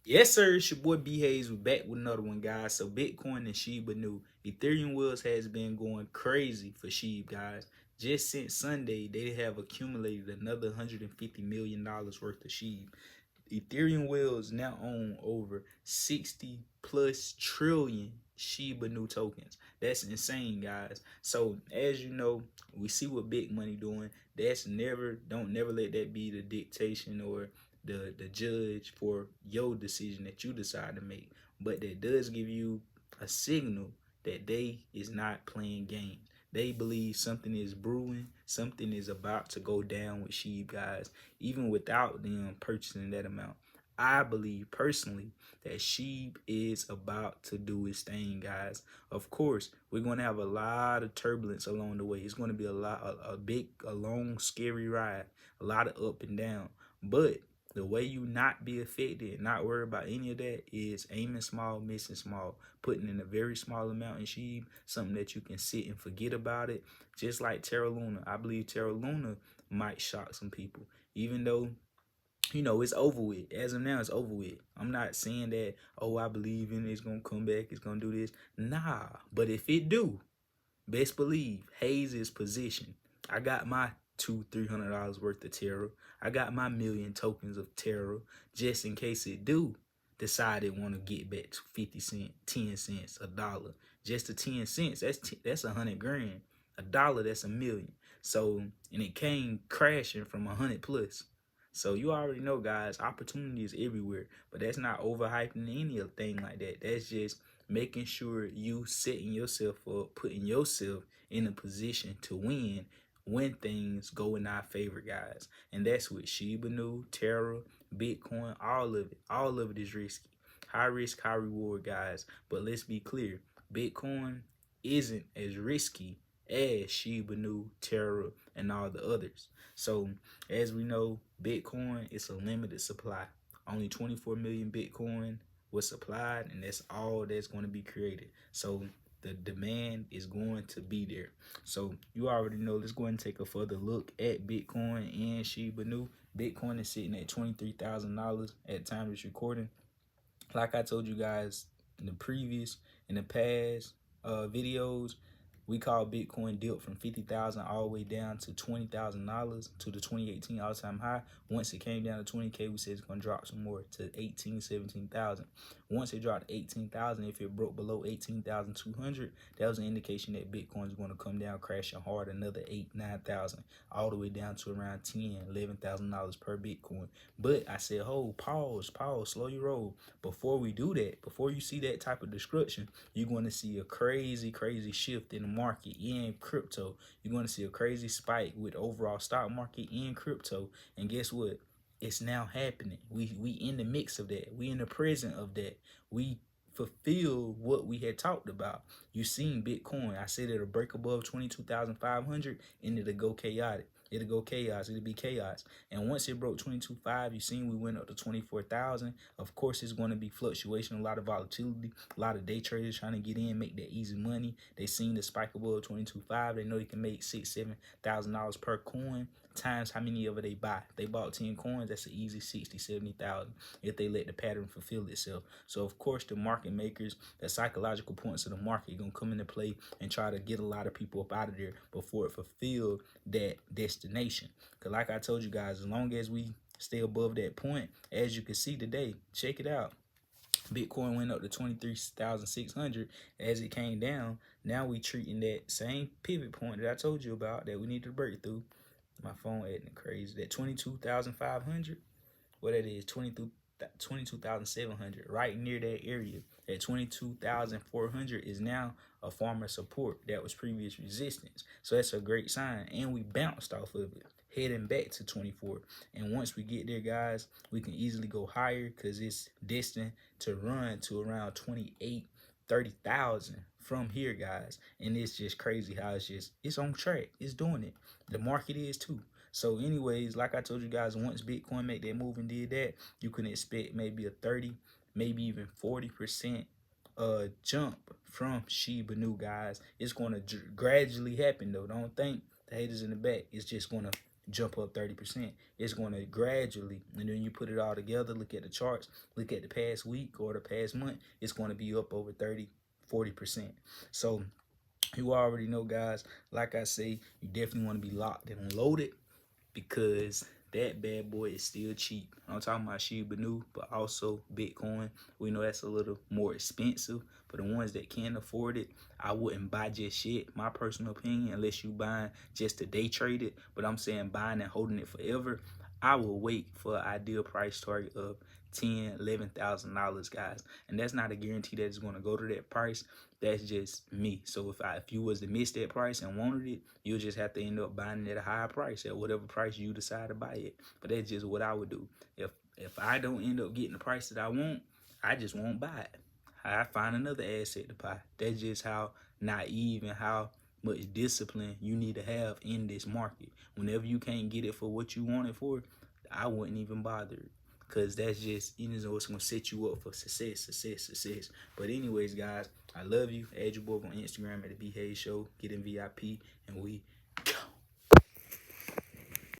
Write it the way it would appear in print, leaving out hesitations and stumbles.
Yes, sir. It's your boy B Hayes. We're back with another one, guys. So Bitcoin and Shiba new. Ethereum wheels has been going crazy for Shiba, guys. Just since Sunday, they have accumulated another $150 million worth of Shiba. Ethereum whales now own over 60 plus trillion Shiba new tokens. That's insane, guys. So as you know, we see what big money doing. Don't never let that be the dictation or the judge for your decision that you decide to make. But that does give you a signal that they is not playing games. They believe something is brewing, something is about to go down with Sheeb, guys, even without them purchasing that amount. I believe personally that Sheeb is about to do his thing, guys. Of course, we're going to have a lot of turbulence along the way. It's going to be a long, scary ride, a lot of up and down. But the way you not be affected, not worry about any of that, is aiming small, missing small, putting in a very small amount in Sheeb, something that you can sit and forget about it. Just like Terra Luna. I believe Terra Luna might shock some people, even though it's over with. As of now, it's over with. I'm not saying that, oh, I believe in it, it's gonna come back, it's gonna do this. Nah, but if it do, best believe Hayes is positioned. I got my $200-300 worth of Terra. I got my million tokens of Terra just in case it do decide it want to get back to 50 cents, 10 cents, a dollar. Just the 10 cents, that's 100 grand. A dollar, that's a million. So, and it came crashing from 100 plus. So you already know, guys, opportunity is everywhere. But that's not overhyping anything like that. That's just making sure you setting yourself up, putting yourself in a position to win when things go in our favor, guys. And that's with Shiba Inu, Terra, Bitcoin, all of it. All of it is risky. High risk, high reward, guys. But let's be clear, Bitcoin isn't as risky as Shiba Inu, Terra, and all the others. So as we know, Bitcoin is a limited supply. Only 24 million Bitcoin was supplied, and that's all that's going to be created. So the demand is going to be there. So you already know. Let's go ahead and take a further look at Bitcoin and Shiba Inu. Bitcoin is sitting at $23,000 at the time of this recording. Like I told you guys in the past videos, we call Bitcoin dipped from 50,000 all the way down to $20,000 to the 2018 all-time high. Once it came down to 20K, we said it's going to drop some more to 18, 17,000. Once it dropped to 18,000, if it broke below 18,200, that was an indication that Bitcoin is going to come down crashing hard another 8, 9,000, all the way down to around 10, $11,000 per Bitcoin. But I said, hold, pause, slow your roll. Before we do that, before you see that type of destruction, you're going to see a crazy shift in the market in crypto. You're going to see a crazy spike with overall stock market in crypto. And guess what? It's now happening. We in the mix of that. We in the present of that. We fulfill what we had talked about. You seen Bitcoin. I said it'll break above 22,500 and it'll go chaotic. It'll go chaos. It'll be chaos. And once it broke 22.5, you seen we went up to 24,000. Of course, it's going to be fluctuation, a lot of volatility, a lot of day traders trying to get in, make that easy money. They seen the spike above 22.5. They know they can make $6,000-7,000 per coin. Times how many of it they buy. If they bought 10 coins, that's an easy 60,000-70,000 if they let the pattern fulfill itself. So of course the market makers, the psychological points of the market are gonna come into play and try to get a lot of people up out of there before it fulfilled that destination. Because like I told you guys, as long as we stay above that point, as you can see today, check it out. Bitcoin went up to 23,600 as it came down. Now we treating that same pivot point that I told you about that we need to break through. My phone acting crazy. That 22,500, what that is, 22,700, right near that area. At 22,400 is now a form of support that was previous resistance. So that's a great sign. And we bounced off of it, heading back to 24. And once we get there, guys, we can easily go higher because it's destined to run to around 28, 30,000 from here, guys. And it's just crazy how it's on track. It's doing it. The market is too. So anyways, like I told you guys, once Bitcoin make that move and did that, you can expect maybe a 30, maybe even 40% jump from Shiba Inu, guys. It's going to gradually happen though. Don't think the haters in the back. It's just going to jump up 30%. It's going to gradually, and then you put it all together, look at the charts, look at the past week or the past month, it's going to be up over 30-40%. So you already know, guys, like I say, you definitely want to be locked and loaded, because that bad boy is still cheap. I'm talking about Shiba Inu, but also Bitcoin. We know that's a little more expensive. For the ones that can afford it, I wouldn't buy just yet, my personal opinion, unless you buying just to day trade it. But I'm saying buying and holding it forever, I will wait for an ideal price target of $10,000-$11,000, guys. And that's not a guarantee that it's going to go to that price. That's just me. So if you was to miss that price and wanted it, you'll just have to end up buying it at a higher price, at whatever price you decide to buy it. But that's just what I would do. If I don't end up getting the price that I want, I just won't buy it. I find another asset to buy. That's just how naive and how much discipline you need to have in this market. Whenever you can't get it for what you want it for, I wouldn't even bother. Because that's just, you know, it's going to set you up for success. But anyways, guys, I love you. Add your boy on Instagram at the B Hayes Show. Get in VIP, and we